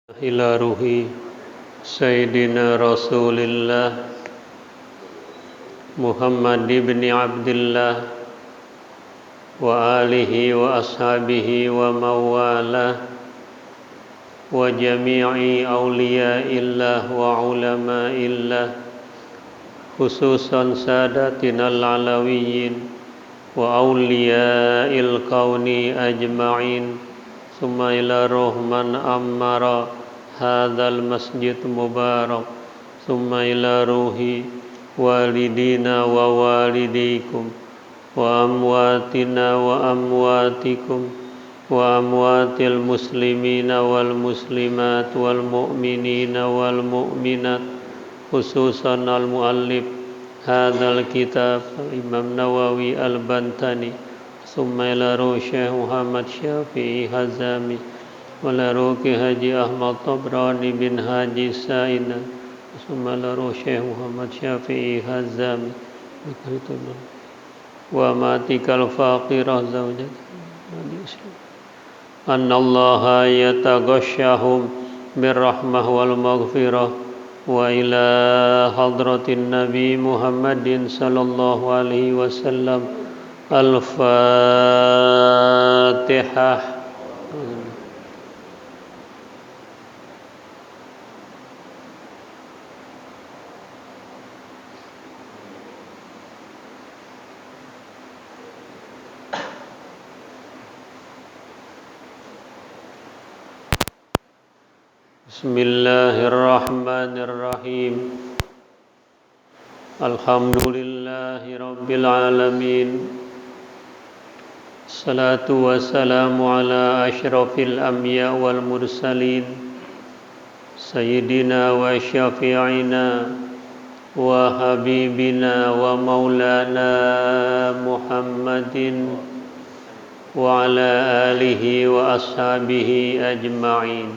إلى روح سيدنا رسول الله محمد بن عبد الله وآله وأصحابه ومن والاه وجميع أولياء الله وعلماء الله خصوصا سادتنا العلويين وأولياء الكون أجمعين ثم إلى روح من أمر هذا المسجد مبارك ثم إلى روح والدينا ووالديكم وأمواتنا وأمواتكم وأموات المسلمين والمسلمات والمؤمنين والمؤمنات خصوصا المؤلف هذا الكتاب الإمام نووي البنتاني ثم إلى روح شيخ محمد شافعي هزامي وإلى روح حاجي أحمد طبراني بن حاجي سائنا ثم إلى روح شيخ محمد شافعي هزامي وماتك الفاقرة زوجة أن الله يتغشاهم بالرحمة والمغفرة وإلى حضرة النبي محمد صلى الله عليه وسلم الفاتحة. Bismillahirrahmanirrahim. Alhamdulillahi Rabbil Alamin. Salatu wassalamu ala ashrafil anbiya wal mursalin Sayyidina wa syafi'ina wa habibina wa maulana Muhammadin wa ala alihi wa ashabihi ajma'in.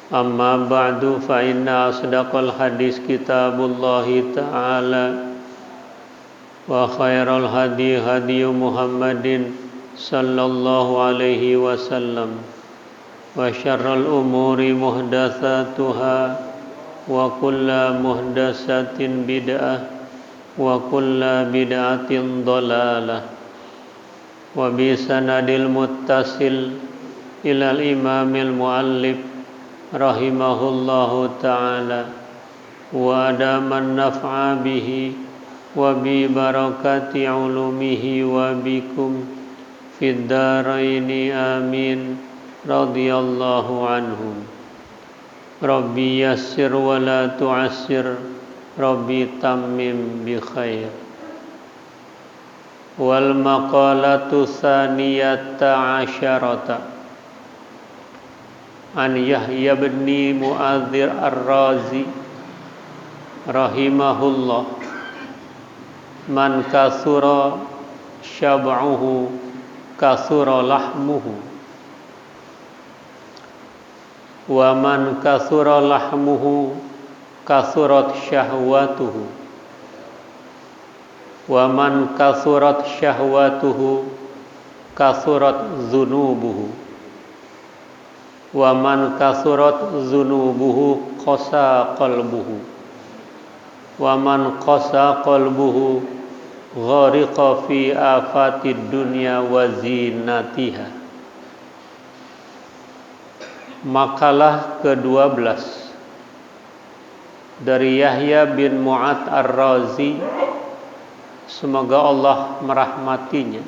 Amma ba'du fa inna asdaqal hadis kitabullahi ta'ala wa khairal hadi hadi Muhammadin sallallahu alaihi wasallam wa syarral umuri muhdatsatuha wa kulla muhdatsatin bid'ah wa kulla bid'atin dhalalah wa bi sanadil muttasil ilal imamil muallif rahimahullahu ta'ala wa adaman naf'a bihi wa bi barakati ulumihi wa bikum fid daraini amin radhiyallahu anhum. Rabbi yassir wa la tu'assir, Rabbi tammim bi khair. Wal maqalatu tsaniyata asyarata an Yahya bin Mu'adzir ar-Razi rahimahullah, man kasura syab'uhu kasura lahmuhu wa man kasura lahmuhu kasurat syahwatuhu wa man kasurat syahwatuhu kasurat zunubuhu wa man kasurat zunubuhu qasa qalbuhu wa man qasa qalbuhu ghariqa fi afatid dunya wa zinatiha. Makalah ke-12 dari Yahya bin Mu'adz ar-Razi, semoga Allah merahmatinya.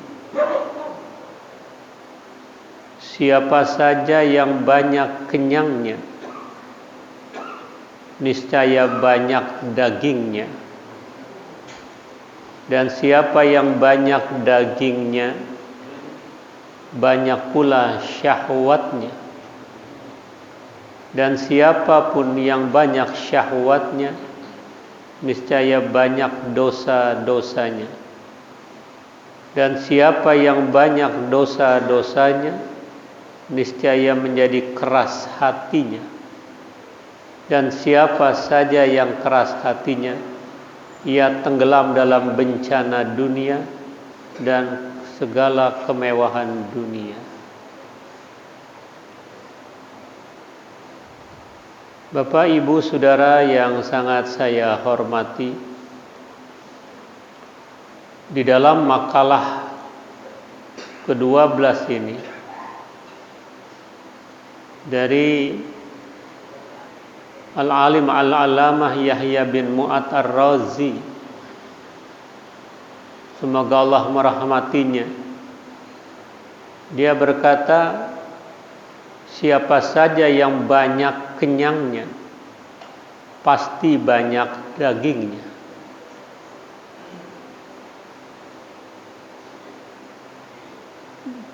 Siapa saja yang banyak kenyangnya, niscaya banyak dagingnya. Dan siapa yang banyak dagingnya, banyak pula syahwatnya. Dan siapapun yang banyak syahwatnya, niscaya banyak dosa-dosanya. Dan siapa yang banyak dosa-dosanya, niscaya menjadi keras hatinya. Dan siapa saja yang keras hatinya, ia tenggelam dalam bencana dunia dan segala kemewahan dunia. Bapak, Ibu, Saudara yang sangat saya hormati, di dalam makalah ke-12 ini dari Al-Alim Al-Alamah Yahya bin Mu'ad Ar-Razi, semoga Allah merahmatinya, dia berkata, siapa saja yang banyak kenyangnya, pasti banyak dagingnya.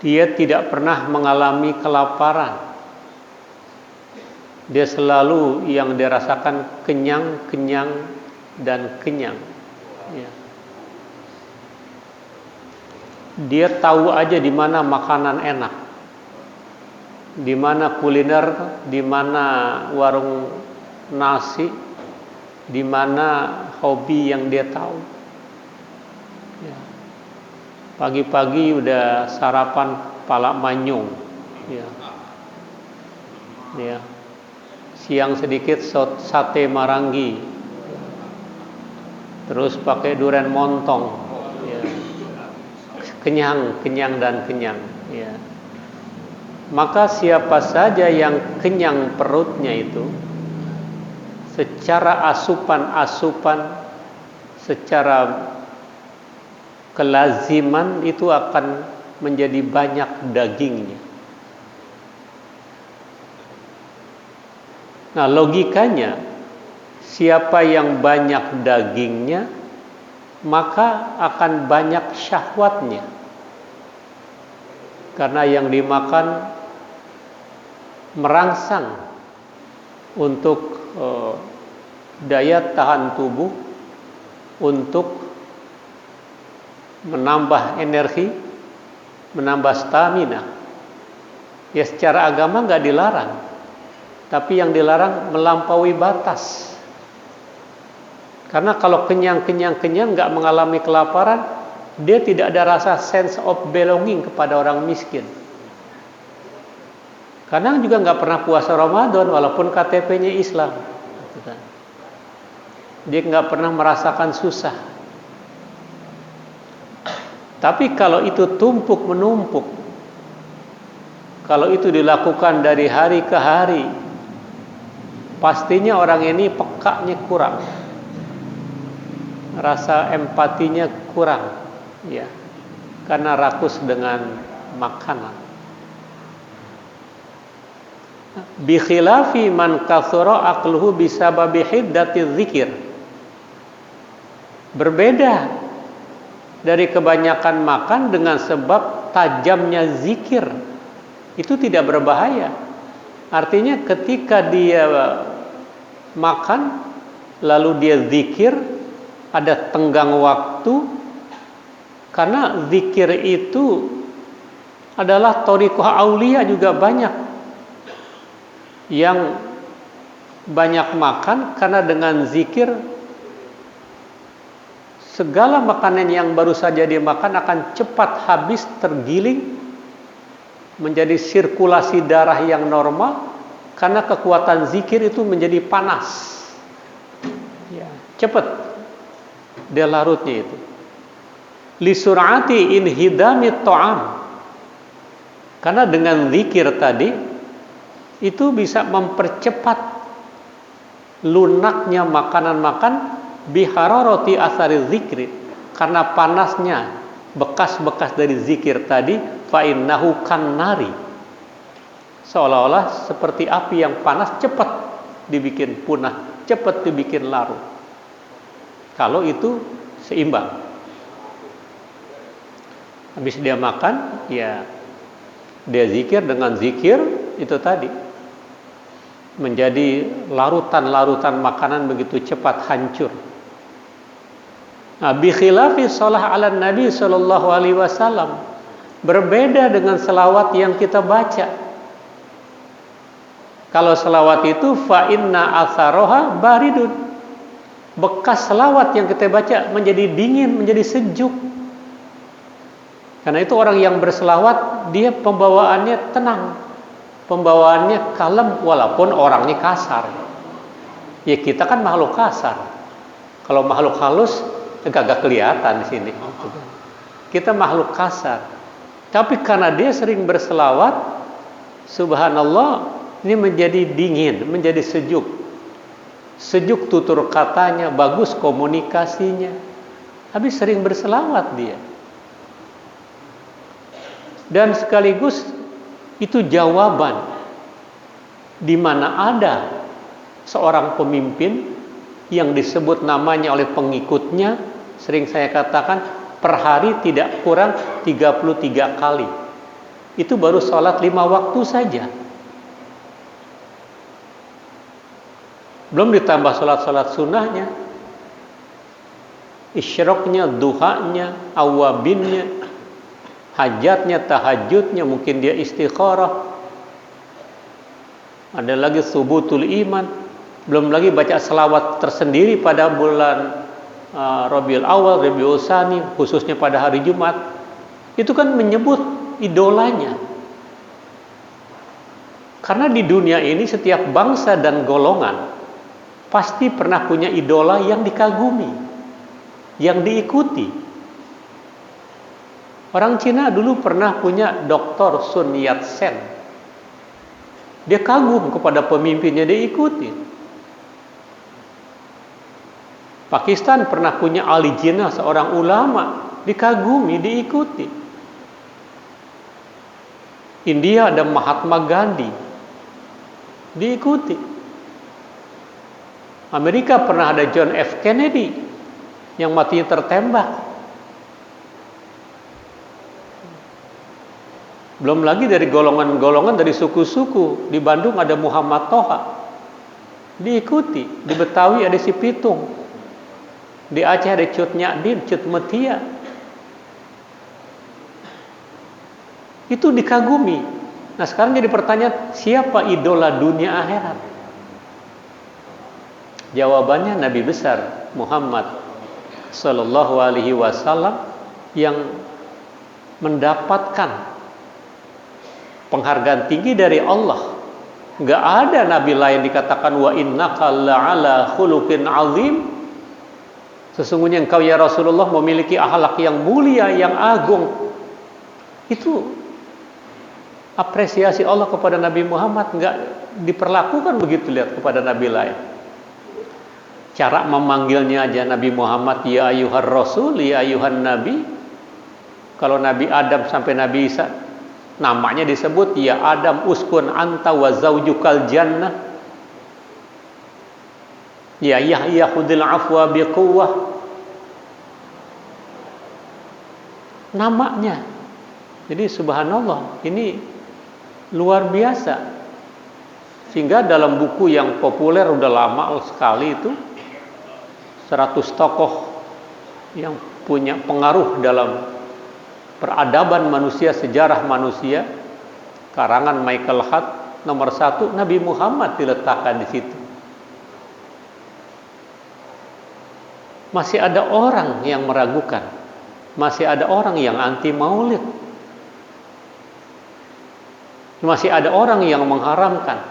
Dia tidak pernah mengalami kelaparan. Dia selalu yang dirasakan kenyang, kenyang, dan kenyang. Ya. Dia tahu aja di mana makanan enak, di mana kuliner, di mana warung nasi, di mana hobi yang dia tahu. Ya. Pagi-pagi udah sarapan palak manyung. Ya. Ya. Siang sedikit sate marangi. Terus pakai durian montong. Ya. Kenyang, kenyang dan kenyang. Ya. Maka siapa saja yang kenyang perutnya itu, secara asupan-asupan, secara kelaziman itu akan menjadi banyak dagingnya. Nah, logikanya, siapa yang banyak dagingnya, maka akan banyak syahwatnya. Karena yang dimakan merangsang untuk daya tahan tubuh, untuk menambah energi, menambah stamina. Ya, secara agama nggak dilarang, tapi yang dilarang melampaui batas. Karena kalau kenyang nggak mengalami kelaparan, dia tidak ada rasa sense of belonging kepada orang miskin. Kadang juga nggak pernah puasa Ramadan walaupun KTP-nya Islam. Dia nggak pernah merasakan susah. Tapi kalau itu tumpuk menumpuk, kalau itu dilakukan dari hari ke hari, pastinya orang ini pekanya kurang, rasa empatinya kurang, ya, karena rakus dengan makanan. Bi khilafi man kathura aqluhu bisababi hiddati dzikir. Berbeda dari kebanyakan makan dengan sebab tajamnya zikir. Itu tidak berbahaya. Artinya ketika dia makan lalu dia zikir, ada tenggang waktu, karena zikir itu adalah thariqah aulia. Juga banyak yang banyak makan karena dengan zikir segala makanan yang baru saja dimakan akan cepat habis, tergiling, menjadi sirkulasi darah yang normal, karena kekuatan zikir itu menjadi panas. Ya, cepat dia larutnya itu. Li sur'ati inhidami ta'am. Karena dengan zikir tadi itu bisa mempercepat lunaknya makanan-makan bihararati asari zikri, karena panasnya bekas-bekas dari zikir tadi, fa innahu kannari, seolah-olah seperti api yang panas, cepat dibikin punah, cepat dibikin larut. Kalau itu seimbang. Habis dia makan, ya dia zikir, dengan zikir itu tadi menjadi larutan-larutan makanan begitu cepat hancur. Nah, bi khilafi shalah ala Nabi sallallahu alaihi wasallam, berbeda dengan selawat yang kita baca. Kalau selawat itu fa inna atharoha baridun, bekas selawat yang kita baca menjadi dingin, menjadi sejuk. Karena itu orang yang berselawat, dia pembawaannya tenang, pembawaannya kalem, walaupun orangnya kasar. Ya kita kan makhluk kasar. Kalau makhluk halus agak kelihatan di sini. Kita makhluk kasar. Tapi karena dia sering berselawat, subhanallah, ini menjadi dingin, menjadi sejuk. Sejuk tutur katanya, bagus komunikasinya. Habis sering berselawat dia. Dan sekaligus itu jawaban di mana ada seorang pemimpin yang disebut namanya oleh pengikutnya, sering saya katakan per hari tidak kurang 33 kali. Itu baru sholat 5 waktu saja. Belum ditambah sholat-sholat sunnahnya, isyroknya, duhanya, awabinnya, hajatnya, tahajudnya, mungkin dia istikharah. Ada lagi subutul iman. Belum lagi baca selawat tersendiri pada bulan Rabiul Awal, Rabiul Tsani, khususnya pada hari Jumat. Itu kan menyebut idolanya. Karena di dunia ini setiap bangsa dan golongan pasti pernah punya idola yang dikagumi, yang diikuti. Orang Cina dulu pernah punya Dr. Sun Yat-sen. Dia kagum kepada pemimpinnya, dia ikuti. Pakistan pernah punya Ali Jinnah, seorang ulama, dikagumi, diikuti. India ada Mahatma Gandhi, diikuti. Amerika pernah ada John F. Kennedy yang matinya tertembak. Belum lagi dari golongan-golongan, dari suku-suku. Di Bandung ada Muhammad Toha, diikuti. Di Betawi ada si Pitung, di Aceh ada Cut Nyadin, Cut Metia. Itu dikagumi. Nah sekarang jadi pertanyaan, siapa idola dunia akhirat? Jawabannya Nabi besar Muhammad Sallallahu Alaihi Wasallam yang mendapatkan penghargaan tinggi dari Allah. Gak ada nabi lain dikatakan wa innaka la'ala khuluqin azim. Sesungguhnya engkau ya Rasulullah memiliki akhlak yang mulia, yang agung. Itu apresiasi Allah kepada Nabi Muhammad. Gak diperlakukan begitu, lihat, kepada nabi lain. Cara memanggilnya aja Nabi Muhammad, ya ayuhar rasul, ya ayuhan nabi. Kalau Nabi Adam sampai Nabi Isa, namanya disebut, ya Adam uskun anta wa zaujukal jannah. Ya Yahya khudil afwa biquwwah. Namanya. Jadi subhanallah, ini luar biasa. Sehingga dalam buku yang populer udah lama sekali itu, 100 tokoh yang punya pengaruh dalam peradaban manusia, sejarah manusia, karangan Michael Hart, nomor 1 Nabi Muhammad diletakkan di situ. Masih ada orang yang meragukan, masih ada orang yang anti maulid, masih ada orang yang mengharamkan,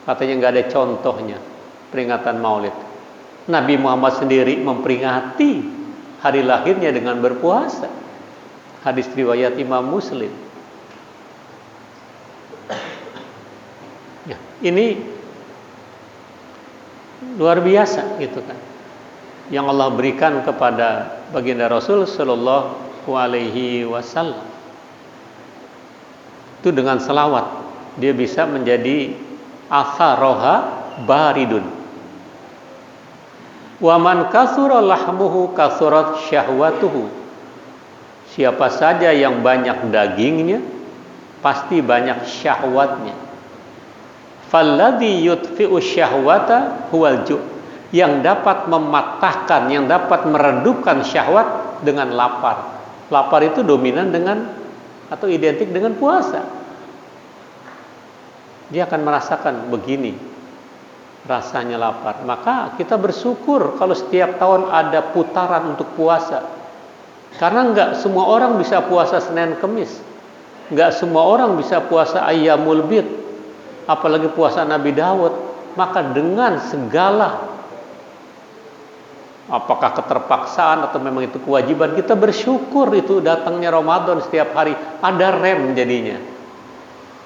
katanya nggak ada contohnya peringatan maulid. Nabi Muhammad sendiri memperingati hari lahirnya dengan berpuasa. Hadis riwayat Imam Muslim. Ya, ini luar biasa gitu kan, yang Allah berikan kepada baginda Rasul Sallallahu Alaihi Wasallam. Itu dengan selawat dia bisa menjadi atharoha baridun. Wa man kasura lahmuhu kasurat syahwatuhu. Siapa saja yang banyak dagingnya, pasti banyak syahwatnya. Falladhi yutfi'u syahwata huwal ju'. Yang dapat mematahkan, yang dapat meredupkan syahwat dengan lapar. Lapar itu dominan dengan atau identik dengan puasa. Dia akan merasakan begini rasanya lapar. Maka kita bersyukur kalau setiap tahun ada putaran untuk puasa. Karena enggak semua orang bisa puasa Senin Kemis, enggak semua orang bisa puasa Ayyamul Bid, apalagi puasa Nabi Dawud. maka dengan segala, apakah keterpaksaan atau memang itu kewajiban, kita bersyukur itu datangnya Ramadan setiap hari. Ada rem jadinya.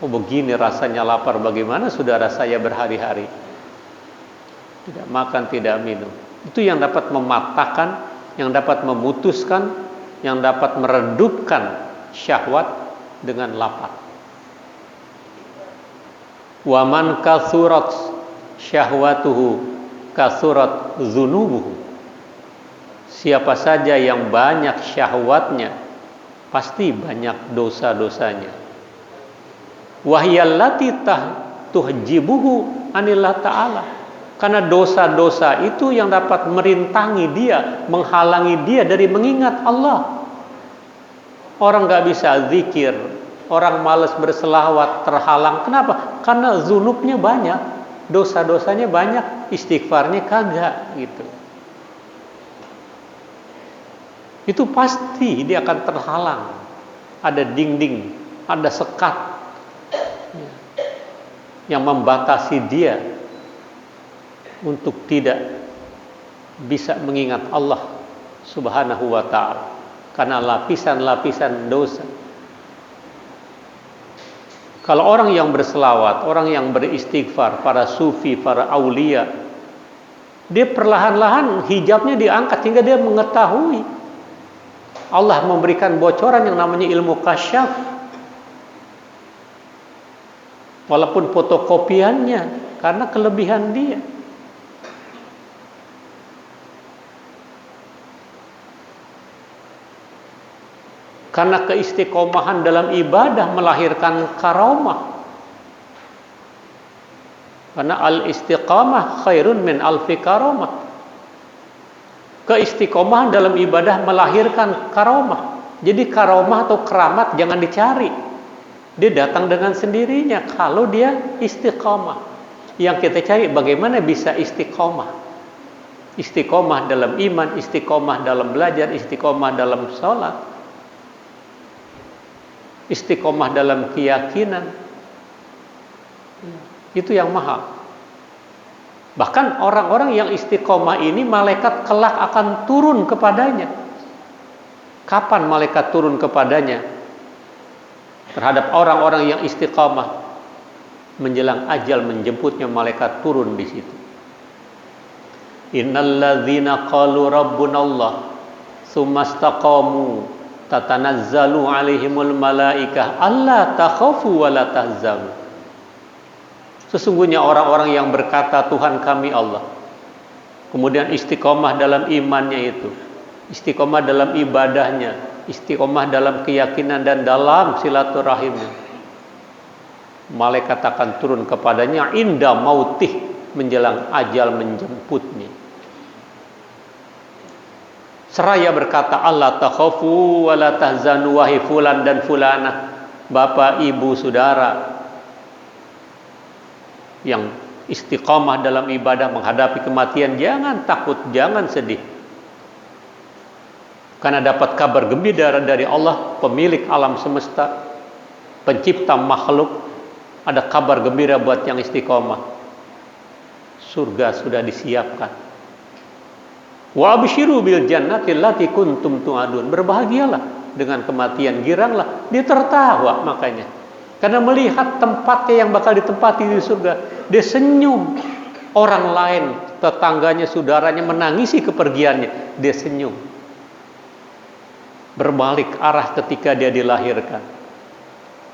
Oh begini rasanya lapar, bagaimana saudara saya berhari-hari tidak makan, tidak minum. Itu yang dapat mematahkan, yang dapat memutuskan, yang dapat meredupkan syahwat dengan lapar. Waman kasurat syahwatuhu kasurat zunubuhu. Siapa saja yang banyak syahwatnya, pasti banyak dosa-dosanya. Wahyallati tuhjibuhu anillah ta'ala. Karena dosa-dosa itu yang dapat merintangi dia, menghalangi dia dari mengingat Allah. Orang gak bisa zikir, orang malas berselawat, terhalang. Kenapa? Karena zunubnya banyak, dosa-dosanya banyak, istighfarnya kagak gitu. Itu pasti dia akan terhalang. Ada dinding, ada sekat yang membatasi dia untuk tidak bisa mengingat Allah Subhanahu wa ta'ala, karena lapisan-lapisan dosa. Kalau orang yang berselawat, orang yang beristighfar, para sufi, para aulia, dia perlahan-lahan hijabnya diangkat sehingga dia mengetahui. Allah memberikan bocoran yang namanya ilmu kasyaf. Walaupun fotokopiannya, karena kelebihan dia. Karena keistiqomahan dalam ibadah melahirkan karamah. Karena al-istiqamah khairun min alfi karamah. Keistiqomahan dalam ibadah melahirkan karamah. Jadi karamah atau keramat jangan dicari. Dia datang dengan sendirinya kalau dia istiqomah. Yang kita cari bagaimana bisa istiqomah. Istiqomah dalam iman, istiqomah dalam belajar, istiqomah dalam sholat, istiqomah dalam keyakinan. Itu yang mahal. Bahkan orang-orang yang istiqomah ini malaikat kelak akan turun kepadanya. Kapan malaikat turun kepadanya? Terhadap orang-orang yang istiqamah, menjelang ajal menjemputnya, malaikat turun di situ. Innalladzina qalu rabbunallah tsumma istaqamu tatanazzalu alaihimul malaikah alla takhafu wa la tahzanu. Sesungguhnya orang-orang yang berkata Tuhan kami Allah, kemudian istiqomah dalam imannya itu, istiqomah dalam ibadahnya, istiqomah dalam keyakinan dan dalam silaturahimnya, malaikat akan turun kepadanya inda mautih, menjelang ajal menjemputnya. Seraya berkata Allah takhafu wa la tahzanu, wahai fulan dan fulanah, bapak, ibu, saudara yang istiqamah dalam ibadah menghadapi kematian, jangan takut, jangan sedih. Karena dapat kabar gembira dari Allah, pemilik alam semesta, pencipta makhluk. Ada kabar gembira buat yang istiqamah. Surga sudah disiapkan. Wa absyiru bil jannati allati kuntum tu'adun. Berbahagialah dengan kematian, giranglah. Dia tertawa makanya. Karena melihat tempatnya yang bakal ditempati di surga. Dia senyum. Orang lain, tetangganya, saudaranya menangisi kepergiannya, dia senyum. Berbalik arah ketika dia dilahirkan.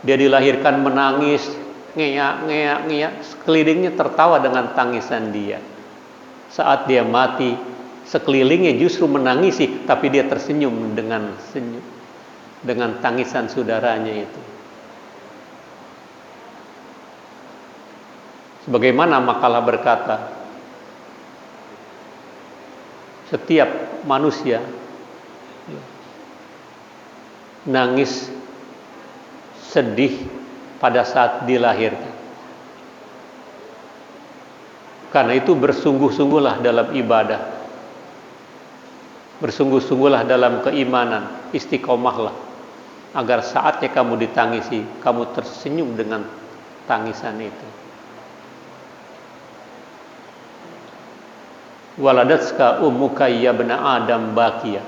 Dia dilahirkan menangis, ngeyak. Sekelilingnya tertawa dengan tangisan dia. Saat dia mati, sekelilingnya justru menangisi, tapi dia tersenyum dengan senyum, dengan tangisan saudaranya itu. Sebagaimana makalah berkata, setiap manusia nangis sedih pada saat dilahirkan. Karena itu bersungguh-sungguhlah dalam ibadah, bersungguh-sungguhlah dalam keimanan, istiqomahlah, agar saatnya kamu ditangisi, kamu tersenyum dengan tangisan itu. Waladatska ummuka ya ibna adam bakiya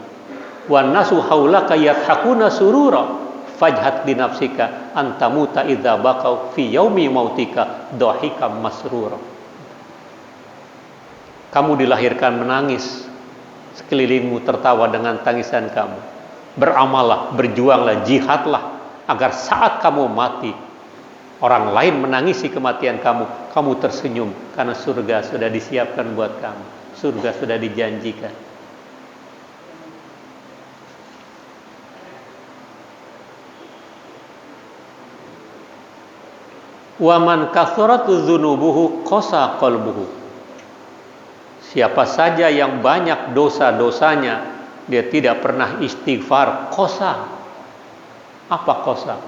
wan nasu haulaka yadhakuna surura fajhat li nafsika antamuta idza baqau fi yaumi mautika dhahikam masrura. Kamu dilahirkan menangis, sekelilingmu tertawa dengan tangisan kamu. Beramallah, berjuanglah, jihadlah agar saat kamu mati orang lain menangisi kematian kamu, kamu tersenyum karena surga sudah disiapkan buat kamu. Surga sudah dijanjikan. Wa man kathratu dzunubuhu qasa qalbuhu. Siapa saja yang banyak dosa-dosanya, dia tidak pernah istighfar, qasa. Apa qasa?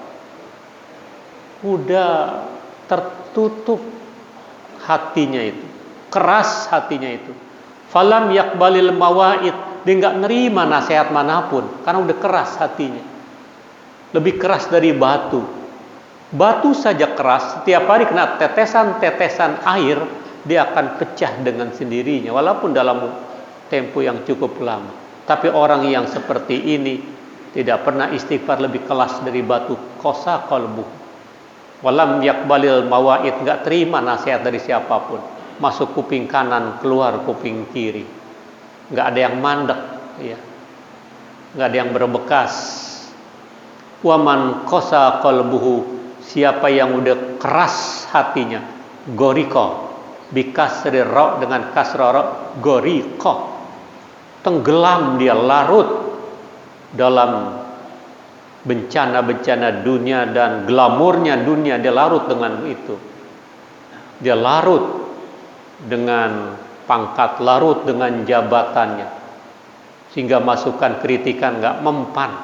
Udah tertutup hatinya itu, keras hatinya itu. Falam yakbalil mawaid, dia nggak nerima nasihat manapun karena udah keras hatinya. Lebih keras dari batu. Batu saja keras, setiap hari kena tetesan-tetesan air, dia akan pecah dengan sendirinya walaupun dalam tempo yang cukup lama. Tapi orang yang seperti ini tidak pernah istighfar, lebih keras dari batu. Qasa qalbu. Walam yakbalil mawaid, nggak terima nasihat dari siapapun. Masuk kuping kanan, keluar kuping kiri. Nggak ada yang mandek, ya. Nggak ada yang berbekas. Waman qasa qalbuhu, siapa yang udah keras hatinya, goriko, bikasri ra, dengan kasra ra, goriko, tenggelam dia, larut dalam bencana-bencana dunia dan glamornya dunia, dia larut dengan itu. Dia larut dengan pangkat, larut dengan jabatannya, sehingga masukan kritikan nggak mempan.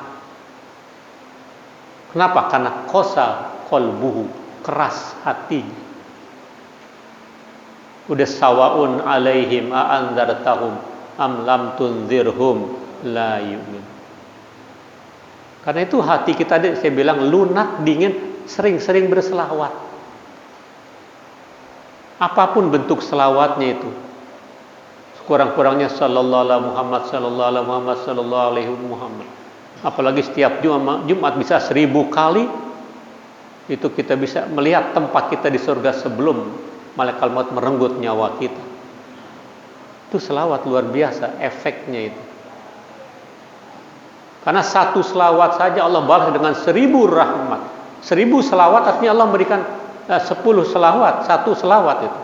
Kenapa? Karena qasa qalbuhu, keras hatinya. Udah sawaun alaihim a'anzartahum am lam tunzirhum la yu'min. Karena itu hati kita, saya bilang, lunak, dingin, sering-sering berselawat. Apapun bentuk selawatnya itu, kurang-kurangnya sallallahu alaihi Muhammad, sallallahu alaihi Muhammad, sallallahu alaihi Muhammad. Apalagi setiap Jumat bisa 1000 kali, itu kita bisa melihat tempat kita di surga sebelum malaikat maut merenggut nyawa kita. Itu selawat luar biasa efeknya itu. Karena satu selawat saja Allah balas dengan 1000 rahmat. 1000 selawat artinya Allah memberikan 10 selawat. Satu selawat itu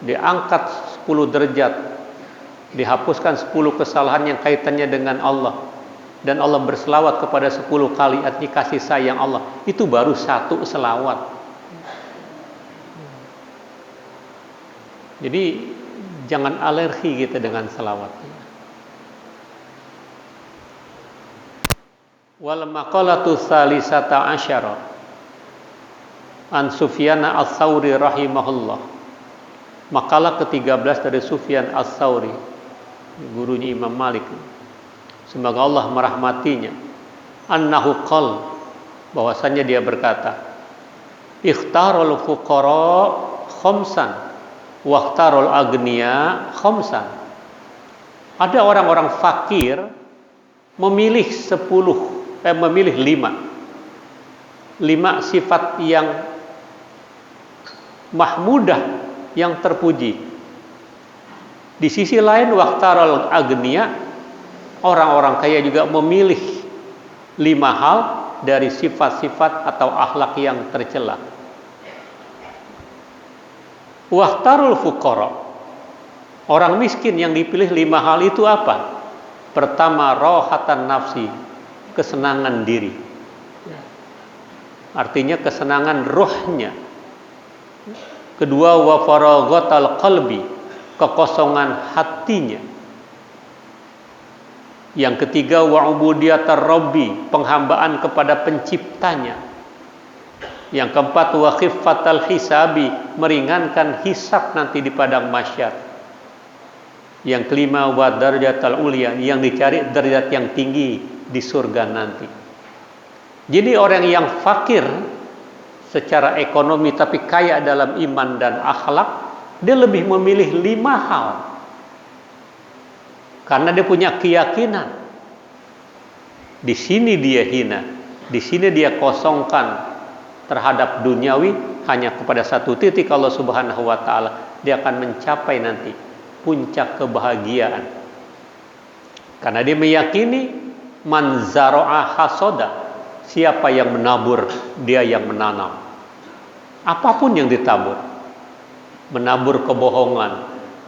diangkat 10 derajat, dihapuskan 10 kesalahan yang kaitannya dengan Allah, dan Allah berselawat kepada 10 kali arti kasih sayang Allah. Itu baru satu selawat. Jadi jangan alergi kita dengan selawat. Wal maqalatu tsalisata asyara an Sufyan Ats-Tsauri rahimahullah. Makalah ke-13 dari Sufyan Ats-Tsauri, gurunya Imam Malik, semoga Allah merahmatinya. Annahu qal, bahwasanya dia berkata, ikhtarul fuqara khamsan waqtarul agniya khamsan. Ada orang-orang fakir memilih 5 sifat yang mahmudah, yang terpuji. Di sisi lain waqtarul agniya, orang-orang kaya juga memilih 5 hal dari sifat-sifat atau akhlak yang tercela. Waqtarul fuqara, orang miskin yang dipilih 5 hal itu apa? Pertama, rohatan nafsi, kesenangan diri. Artinya kesenangan rohnya. Kedua, wa faraghatal qalbi, kekosongan hatinya. Yang ketiga, wa ubudiyatar rabbi, penghambaan kepada penciptanya. Yang keempat, wa khiffatal hisabi, meringankan hisab nanti di padang mahsyar. Yang kelima, wa darajatal ulia, yang dicari derajat yang tinggi di surga nanti. Jadi orang yang fakir secara ekonomi tapi kaya dalam iman dan akhlak, dia lebih memilih 5 hal Karena dia punya keyakinan. Di sini dia hina, di sini dia kosongkan terhadap duniawi, hanya kepada satu titik Allah Subhanahu wa taala. Dia akan mencapai nanti puncak kebahagiaan. Karena dia meyakini man zara'a hasoda, siapa yang menabur dia yang menanam. Apapun yang ditabur, menabur kebohongan,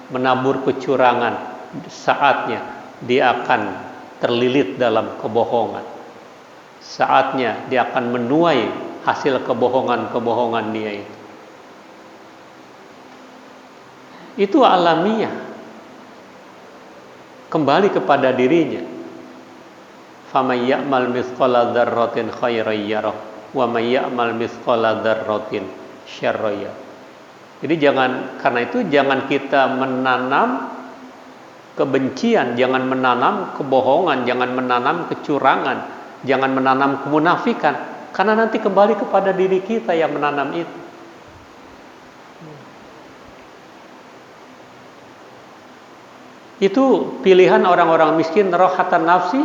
menabur kecurangan, saatnya dia akan terlilit dalam kebohongan. Saatnya dia akan menuai hasil kebohongan-kebohongan dia itu. Itu alamiah. Kembali kepada dirinya. Faman ya'mal mithqala dzarratin khairan yarah wa may ya'mal mithqala dzarratin syarran yarah. Jadi karena itu jangan kita menanam kebencian, jangan menanam kebohongan, jangan menanam kecurangan, jangan menanam kemunafikan, karena nanti kembali kepada diri kita yang menanam itu. Itu pilihan orang-orang miskin, rohatan nafsi,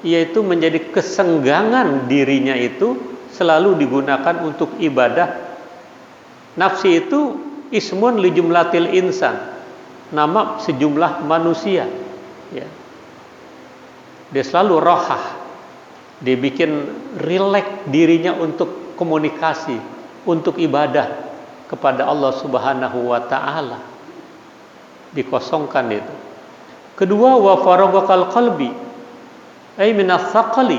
yaitu menjadi kesenggangan dirinya itu selalu digunakan untuk ibadah. Nafsi itu ismun li jumlatil insan, nama sejumlah manusia, ya. Dia selalu rohah, dia bikin rileks dirinya untuk komunikasi, untuk ibadah kepada Allah Subhanahu wa taala. Dikosongkan itu. Kedua, wa faragakal qalbi ay minas saqali,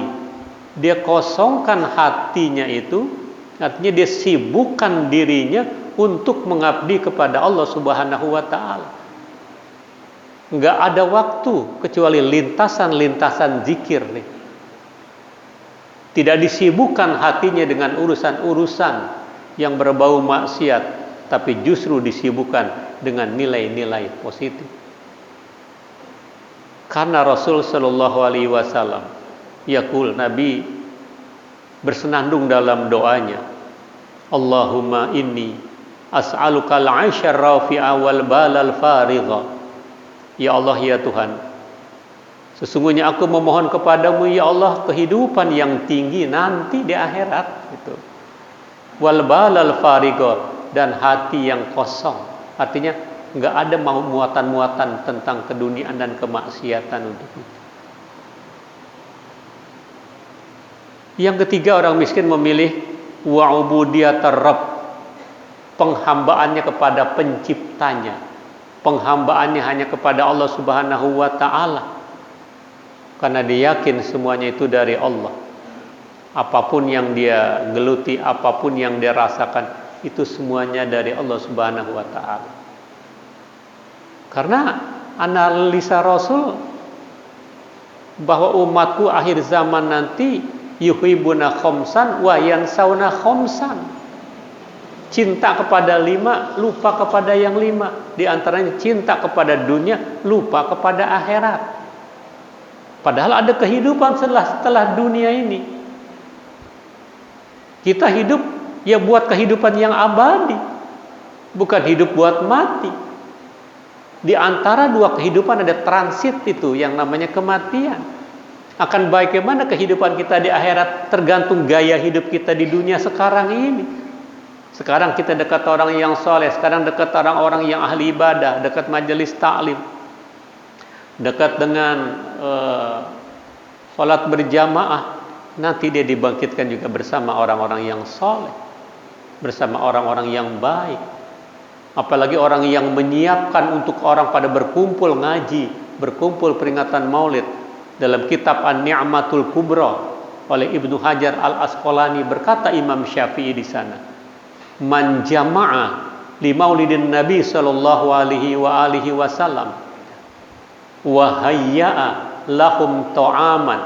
dia kosongkan hatinya itu, artinya dia sibukkan dirinya untuk mengabdi kepada Allah Subhanahu wa taala. Enggak ada waktu kecuali lintasan-lintasan zikir nih. Tidak disibukkan hatinya dengan urusan-urusan yang berbau maksiat, tapi justru disibukkan dengan nilai-nilai positif. Karena Rasul sallallahu alaihi wasallam yaqul, Nabi bersenandung dalam doanya, Allahumma inni as'aluka al-'aisha ar-rafi'a wal balal farigha. Ya Allah, ya Tuhan, sesungguhnya aku memohon kepadamu ya Allah kehidupan yang tinggi nanti di akhirat gitu. Wal balal farigha, dan hati yang kosong, artinya enggak ada muatan-muatan tentang keduniaan dan kemaksiatan untuk itu. Yang ketiga, orang miskin memilih wa'ubudiyatar Rabb, penghambaannya kepada penciptanya, penghambaannya hanya kepada Allah Subhanahu wa taala. Karena dia yakin semuanya itu dari Allah. Apapun yang dia geluti, apapun yang dia rasakan, itu semuanya dari Allah Subhanahu wa taala. Karena analisa Rasul bahwa umatku akhir zaman nanti yuhibbuna khamsan wa yansawna khamsan. Cinta kepada 5, lupa kepada yang 5. Di antaranya cinta kepada dunia, lupa kepada akhirat. Padahal ada kehidupan setelah dunia ini. Kita hidup ya buat kehidupan yang abadi, bukan hidup buat mati. Di antara dua kehidupan ada transit itu yang namanya kematian. Akan bagaimana kehidupan kita di akhirat tergantung gaya hidup kita di dunia sekarang ini. Sekarang kita dekat orang yang soleh, sekarang dekat orang-orang yang ahli ibadah, dekat majelis taklim, dekat dengan sholat berjamaah. Nanti dia dibangkitkan juga bersama orang-orang yang soleh, bersama orang-orang yang baik. Apalagi orang yang menyiapkan untuk orang pada berkumpul ngaji, berkumpul peringatan maulid. Dalam kitab An-Ni'matul Kubra oleh Ibnu Hajar Al-Asqalani berkata Imam Syafi'i di sana, man jama'a li maulidin Nabi sallallahu alaihi wasallam wa hayya'a lahum ta'aman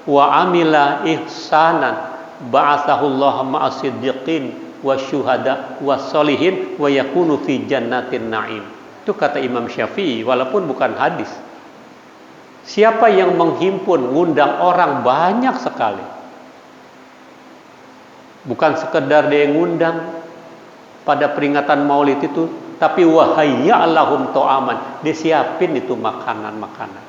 wa amila ihsanan ba'athahu Allah ma'as siddiqin wa syuhada wa solihin wa yakunu fi jannatin na'im. Itu kata Imam Syafi'i, walaupun bukan hadis. Siapa yang menghimpun, ngundang orang banyak sekali, bukan sekedar dia ngundang pada peringatan maulid itu, tapi wahayya lahum ta'aman, dia siapin itu makanan-makanan.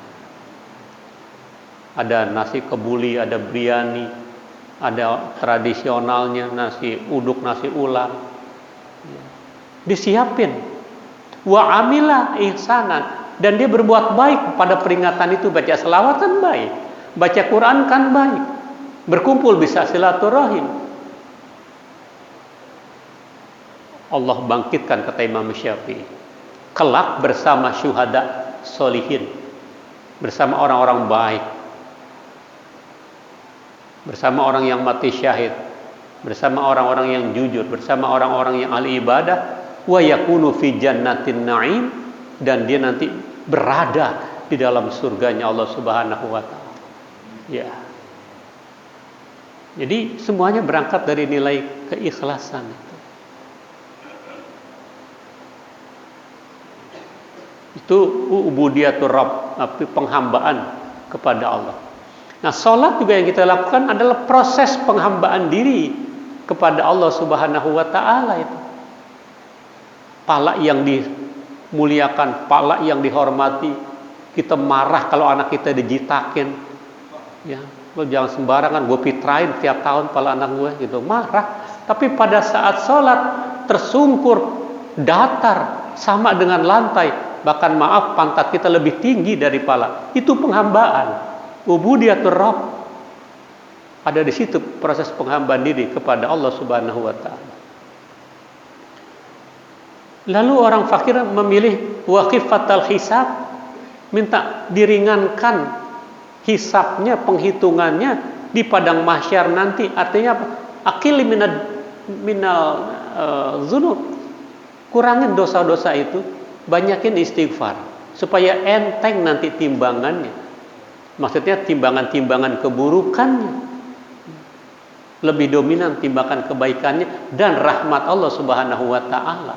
Ada nasi kebuli, ada biryani, ada tradisionalnya nasi uduk, nasi ulam. Disiapin. Wa amila ihsanan, dan dia berbuat baik pada peringatan itu. Baca selawat kan baik, baca Quran kan baik, berkumpul bisa silaturahim. Allah bangkitkan, kata Imam Syafi'i, kelak bersama syuhada solihin, bersama orang-orang baik, bersama orang yang mati syahid, bersama orang-orang yang jujur, bersama orang-orang yang ahli ibadah. Wa yakunu fi jannatin na'im, dan dia nanti berada di dalam surganya Allah Subhanahu wa taala. Ya. Jadi semuanya berangkat dari nilai keikhlasan itu. Itu ubudiyatur Rabb, penghambaan kepada Allah. Nah, salat juga yang kita lakukan adalah proses penghambaan diri kepada Allah Subhanahu wa taala itu. Pala yang dimuliakan, pala yang dihormati. Kita marah kalau anak kita dijitakin, ya, lo jangan sembarangan, gue fitrain tiap tahun pala anak gue gitu, marah. Tapi pada saat sholat tersungkur, datar, sama dengan lantai, bahkan maaf pantat kita lebih tinggi dari pala. Itu penghambaan, ubudiyatur Rabb. Ada di situ proses penghambaan diri kepada Allah Subhanahu wa taala. Lalu orang fakir memilih waqifatal hisab, minta diringankan hisabnya, penghitungannya di padang mahsyar nanti. Artinya apa? Aqil minal dzunub, kurangin dosa-dosa itu, banyakin istighfar supaya enteng nanti timbangannya. Maksudnya timbangan-timbangan keburukannya lebih dominan timbangan kebaikannya dan rahmat Allah Subhanahu wa taala.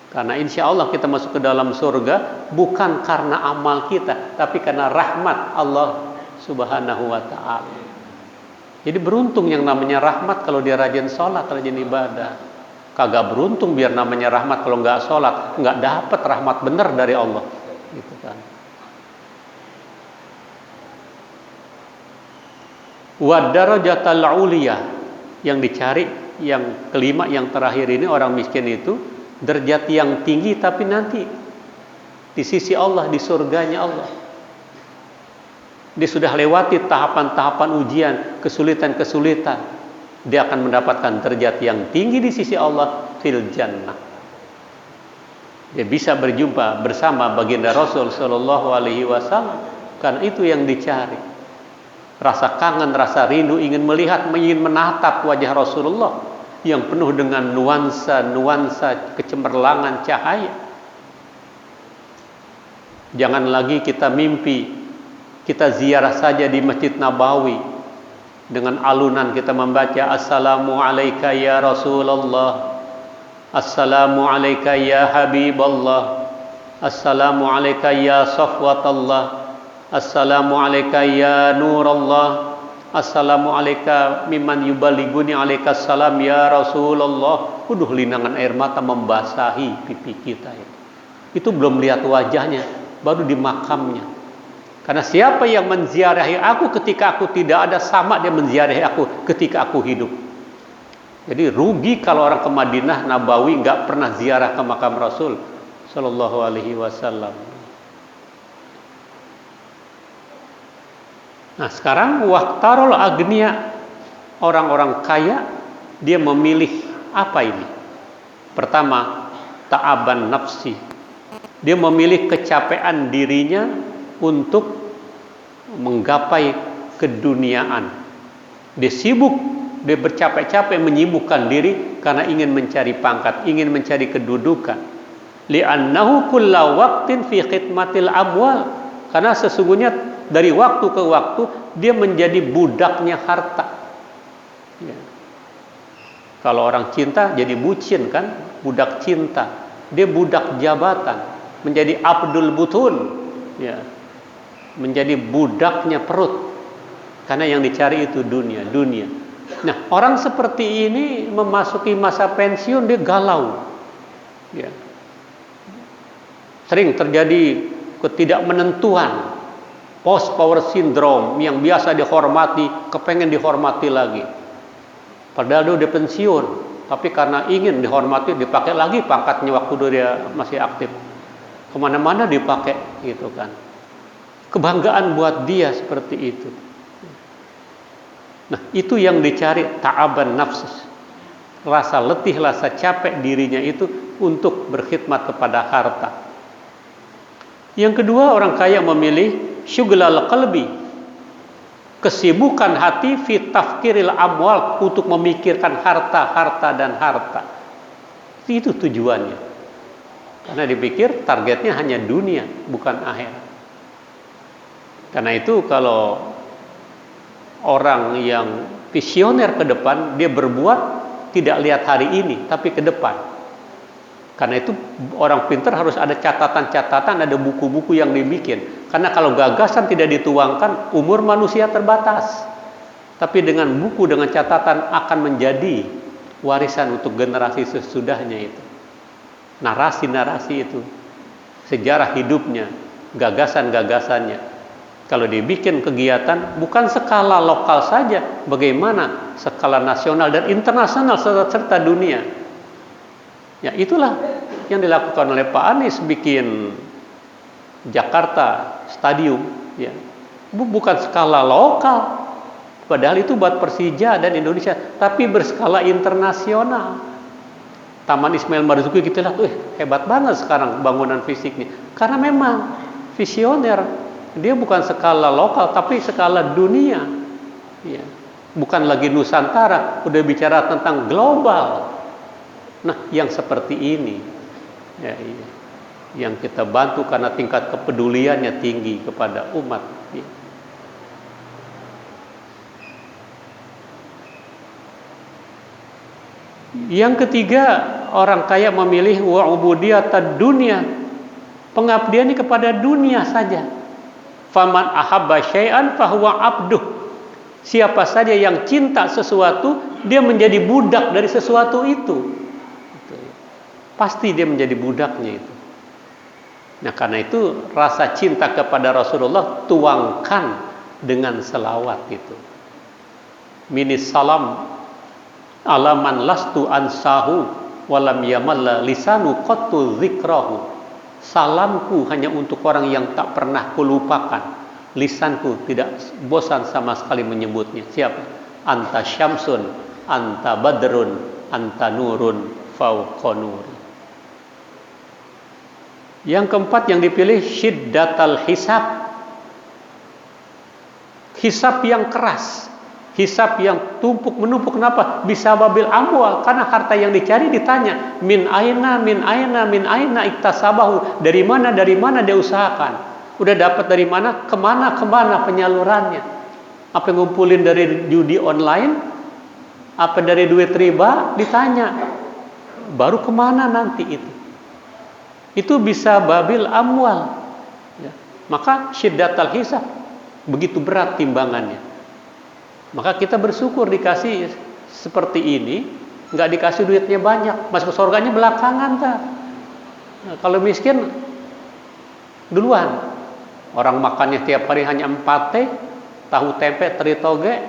Karena insya Allah kita masuk ke dalam surga bukan karena amal kita, tapi karena rahmat Allah Subhanahu wa ta'ala. Jadi beruntung yang namanya rahmat kalau dia rajin sholat, rajin ibadah. Kagak beruntung biar namanya rahmat kalau nggak sholat, nggak dapat rahmat benar dari Allah. Gitu kan. Wa darajatal uliyah, yang dicari, yang kelima, yang terakhir ini orang miskin itu derajat yang tinggi, tapi nanti di sisi Allah, di surganya Allah. Dia sudah lewati tahapan-tahapan ujian, kesulitan-kesulitan, dia akan mendapatkan derajat yang tinggi di sisi Allah, fil jannah. Dia bisa berjumpa bersama baginda Rasul sallallahu alaihi wasallam. Karena itu yang dicari. Rasa kangen, rasa rindu, ingin melihat, ingin menatap wajah Rasulullah yang penuh dengan nuansa kecemerlangan cahaya. Jangan lagi kita mimpi, kita ziarah saja di Masjid Nabawi dengan alunan kita membaca Assalamu alayka ya Rasulullah, Assalamu alayka ya Habiballah, Assalamu alayka ya Safwatallah, Assalamu alayka ya Nurallah, Assalamu alayka mimman yubaliguni alaika salam ya Rasulullah. Linangan air mata membasahi pipi kita itu. Itu belum lihat wajahnya, baru di makamnya. Karena siapa yang menziarahi aku ketika aku tidak ada, sama dia menziarahi aku ketika aku hidup. Jadi rugi kalau orang ke Madinah Nabawi nggak pernah ziarah ke makam Rasul sallallahu alaihi wasallam. Nah sekarang waqtarul agniya, orang-orang kaya, dia memilih apa ini? Pertama, ta'aban nafsi. Dia memilih kecapean dirinya untuk menggapai keduniaan. Dia sibuk, dia bercapek-capek menyibukkan diri karena ingin mencari pangkat, ingin mencari kedudukan. Li'annahu kulla waqtin fi khidmatil amwal. Karena sesungguhnya dari waktu ke waktu dia menjadi budaknya harta. Ya. Kalau orang cinta jadi bucin kan, budak cinta. Dia budak jabatan, menjadi abdul butun, ya. Menjadi budaknya perut. Karena yang dicari itu dunia. Nah, orang seperti ini memasuki masa pensiun dia galau. Ya. Sering terjadi ketidakmenentuan, Post power syndrome, yang biasa dihormati, kepengen dihormati lagi. Padahal dia udah pensiun, tapi karena ingin dihormati, dipakai lagi pangkatnya waktu dia masih aktif. Kemana-mana dipakai, gitu kan. Kebanggaan buat dia seperti itu. Nah, itu yang dicari, ta'aban nafs. Rasa letih, rasa capek dirinya itu untuk berkhidmat kepada harta. Yang kedua, orang kaya memilih syughlal qalbi, kesibukan hati fi tafkiril amwal, untuk memikirkan harta dan harta. Itu tujuannya. Karena dipikir targetnya hanya dunia, bukan akhirat. Karena itu kalau orang yang visioner ke depan, dia berbuat tidak lihat hari ini, tapi ke depan. Karena itu orang pintar harus ada catatan-catatan, ada buku-buku yang dibikin. Karena kalau gagasan tidak dituangkan, umur manusia terbatas. Tapi dengan buku, dengan catatan akan menjadi warisan untuk generasi sesudahnya itu. Narasi-narasi itu, sejarah hidupnya, gagasan-gagasannya. Kalau dibikin kegiatan bukan skala lokal saja, bagaimana skala nasional dan internasional serta dunia. Ya, itulah yang dilakukan oleh Pak Anies, bikin Jakarta Stadium, ya. Bukan skala lokal, padahal itu buat Persija dan Indonesia, tapi berskala internasional. Taman Ismail Marzuki kita lihat, hebat banget sekarang bangunan fisiknya. Karena memang visioner, dia bukan skala lokal tapi skala dunia. Ya. Bukan lagi Nusantara, udah bicara tentang global. Nah, yang seperti ini, ya, yang kita bantu karena tingkat kepeduliannya tinggi kepada umat. Ya. Yang ketiga, orang kaya memilih wa'ubudiyatad dunia, pengabdian ini kepada dunia saja. Faman ahabba syai'an fahuwa abduh. Siapa saja yang cinta sesuatu, dia menjadi budak dari sesuatu itu. Pasti dia menjadi budaknya itu. Nah, karena itu rasa cinta kepada Rasulullah tuangkan dengan selawat itu. Minis salam alaman lastu ansahu walam yamalla lisanu qattu dzikrahu. Salamku hanya untuk orang yang tak pernah kulupakan, lisanku tidak bosan sama sekali menyebutnya. Siapa? Anta syamsun, anta badrun, anta nurun fauqa nuri. Yang keempat yang dipilih syiddatal hisab, hisab yang keras, hisab yang tumpuk menumpuk. Kenapa? Bisa babil amwal, karena harta yang dicari ditanya min aina iktasabahu, dari mana dia usahakan, udah dapat dari mana, kemana penyalurannya, apa yang ngumpulin dari judi online, apa dari duit riba, ditanya baru kemana nanti itu bisa babil amwal, ya. Maka syiddatal hisab, begitu berat timbangannya. Maka kita bersyukur dikasih seperti ini, nggak dikasih duitnya banyak, masuk surganya belakangan tak. Nah, kalau miskin duluan, orang makannya tiap hari hanya 4 teh, tahu tempe, teri toge,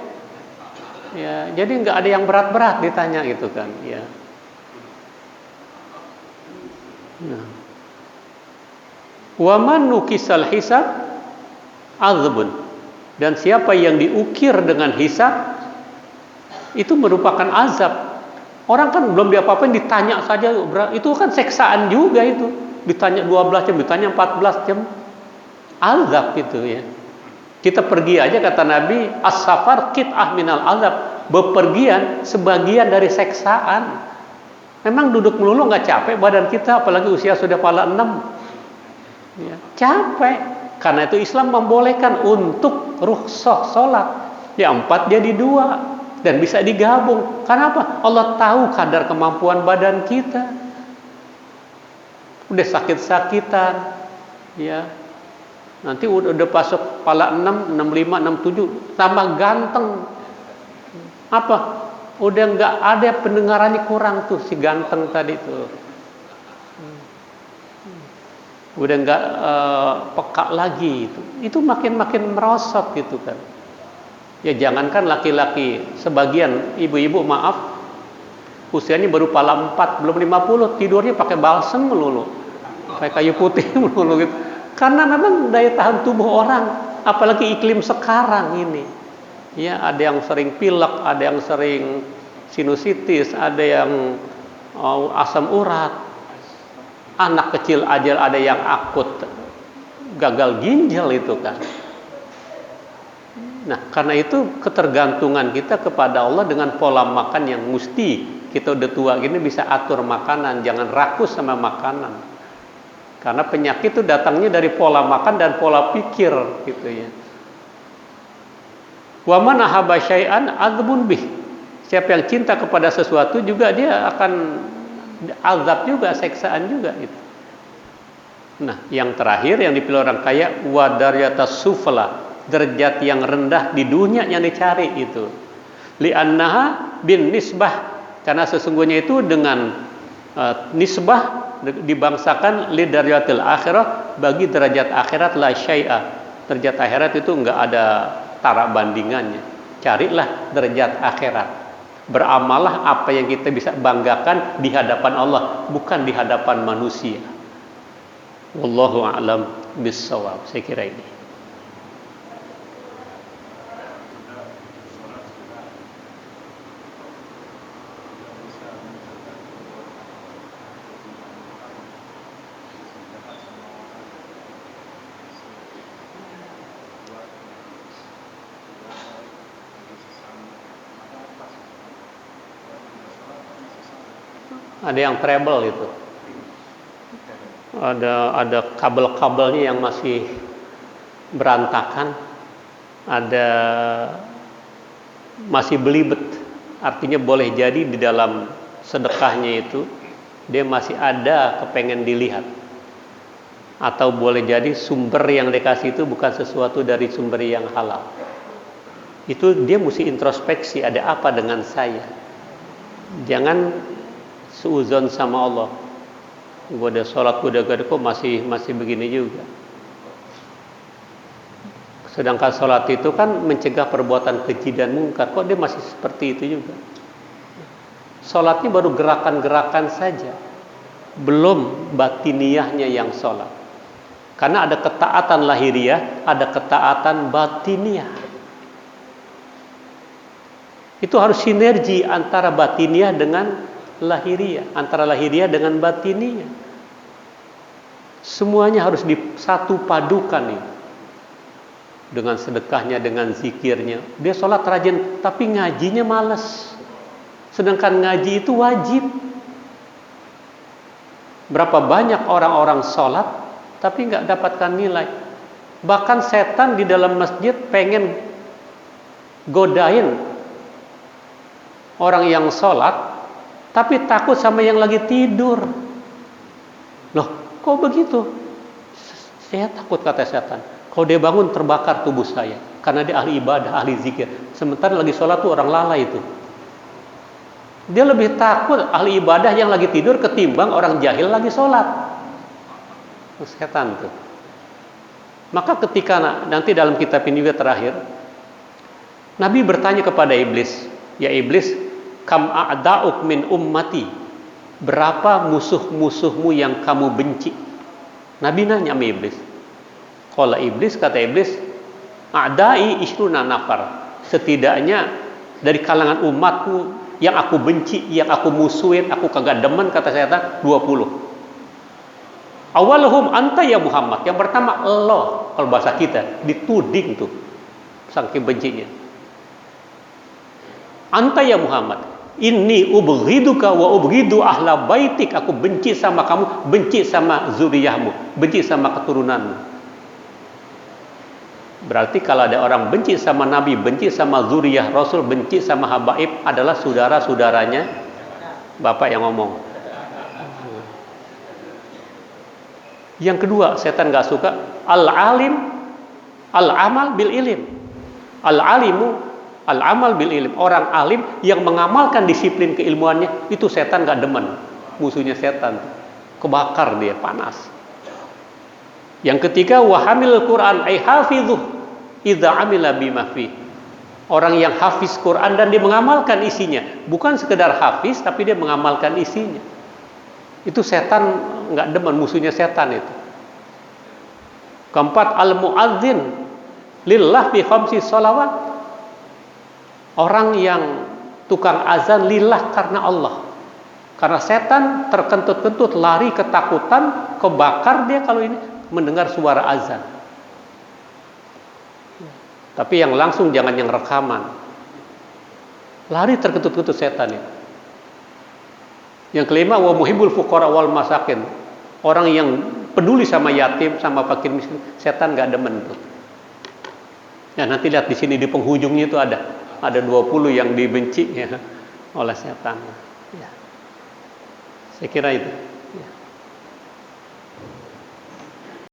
ya, jadi nggak ada yang berat-berat ditanya gitu kan, ya. Nah. Waman nukisal hisab azbun, dan siapa yang diukir dengan hisab itu merupakan azab. Orang kan belum diapa-apain ditanya saja, itu kan seksaan juga itu. Ditanya 12 jam, ditanya 14 jam. Azab itu, ya. Kita pergi aja, kata Nabi, as-safar qit'ah minal azab, bepergian sebagian dari seksaan. Memang duduk melulu nggak capek badan kita, apalagi usia sudah pala 6. Ya, capek. Karena itu Islam membolehkan untuk rukhsah sholat, ya 4 jadi 2 dan bisa digabung. Karena apa? Allah tahu kadar kemampuan badan kita. Udah sakit-sakitan, ya. Nanti udah masuk pala 6, 65, 67, tambah ganteng. Apa? Udah nggak ada pendengarannya, kurang tuh si ganteng tadi tuh. udah nggak peka lagi itu makin merosot gitu kan. Ya jangankan laki-laki, sebagian ibu-ibu maaf usianya baru pala 4 belum 50 tidurnya pakai balsem melulu, pakai kayu putih melulu gitu. Karena memang daya tahan tubuh orang, apalagi iklim sekarang ini, ya ada yang sering pilek, ada yang sering sinusitis, ada yang asam urat, anak kecil aja ada yang akut gagal ginjal itu kan. Nah karena itu ketergantungan kita kepada Allah dengan pola makan yang mesti kita udah tua gini bisa atur makanan, jangan rakus sama makanan. Karena penyakit itu datangnya dari pola makan dan pola pikir gitu ya. Wa man ahabba syai'an adzbun bih. Siapa yang cinta kepada sesuatu juga dia akan azab juga, seksaan juga gitu. Nah, yang terakhir yang dipilih orang kaya wa daryatas sufla, derajat yang rendah di dunia yang dicari itu. Li'annaha bin nisbah, karena sesungguhnya itu dengan nisbah dibangsakan li daryatil akhirah, bagi derajat akhirat la syai'a. Derajat akhirat itu enggak ada tara bandingannya. Carilah derajat akhirat. Beramallah apa yang kita bisa banggakan di hadapan Allah, bukan di hadapan manusia. Wallahu a'lam bissawab. Saya kira ini. Ada yang treble itu, ada kabel-kabelnya yang masih berantakan, ada masih belibet, artinya boleh jadi di dalam sedekahnya itu dia masih ada kepengen dilihat, atau boleh jadi sumber yang dikasih itu bukan sesuatu dari sumber yang halal. Itu dia mesti introspeksi, ada apa dengan saya. Jangan suuzon sama Allah. Gue udah sholat, gue udah gede, kok masih begini juga. Sedangkan sholat itu kan mencegah perbuatan keji dan mungkar, kok dia masih seperti itu juga. Sholatnya baru gerakan-gerakan saja, belum batiniyahnya yang sholat. Karena ada ketaatan lahiriah, ada ketaatan batiniyah. Itu harus sinergi antara batiniyah dengan lahiriah, antara lahiriah dengan batiniyah. Semuanya harus disatu padukan nih. Dengan sedekahnya, dengan zikirnya. Dia sholat rajin, tapi ngajinya malas. Sedangkan ngaji itu wajib. Berapa banyak orang-orang sholat, tapi nggak dapatkan nilai. Bahkan setan di dalam masjid pengen godain orang yang sholat, tapi takut sama yang lagi tidur. Loh, kok begitu? Saya takut, kata setan. Kalau dia bangun terbakar tubuh saya, karena dia ahli ibadah, ahli zikir. Sementara lagi sholat tuh orang lalai itu. Dia lebih takut ahli ibadah yang lagi tidur ketimbang orang jahil lagi sholat. Setan tuh. Maka ketika nanti dalam kitab ini juga terakhir, Nabi bertanya kepada iblis, ya iblis, kam a'da'uk min ummati, berapa musuh-musuhmu yang kamu benci? Nabi nanya sama iblis. Kalau iblis, kata iblis, a'da'i ishruna nafar, setidaknya dari kalangan umatku yang aku benci, yang aku musuhin, aku kagak demen, kata setan, 20. Awaluhum anta ya Muhammad, yang pertama Allah. Kalau bahasa kita dituding tuh saking bencinya. Anta ya Muhammad, inni ubghiduka wa ubghidu ahla baitik, aku benci sama kamu, benci sama zuriyahmu, benci sama keturunanmu. Berarti kalau ada orang benci sama Nabi, benci sama zuriyah Rasul, benci sama habaib, adalah saudara-saudaranya Bapak yang ngomong. Yang kedua, setan gak suka al-alim al-amal bil ilim. Al-alimu al-amal bil ilim. Orang alim yang mengamalkan disiplin keilmuannya, itu setan gak demen. Musuhnya setan, kebakar dia, panas. Yang ketiga, wa hamilul Quran ay hafidhuh idza amila bima fi. Orang yang hafiz Quran dan dia mengamalkan isinya, bukan sekedar hafiz tapi dia mengamalkan isinya. Itu setan nggak demen, musuhnya setan itu. Keempat, al muadzin lillah bi khamsi sholawat. Orang yang tukang azan lillah karena Allah. Karena setan terkentut-kentut, lari ketakutan, kebakar dia kalau ini mendengar suara azan. Tapi yang langsung, jangan yang rekaman. Lari terkentut-kentut setan itu. Yang kelima, wa muhibbul fuqara wal masakin. Orang yang peduli sama yatim, sama fakir miskin, setan nggak demen tuh. Ya, nanti lihat di sini di penghujungnya itu ada 20 yang dibenci ya, oleh setan. Ya. Saya kira itu. Ya.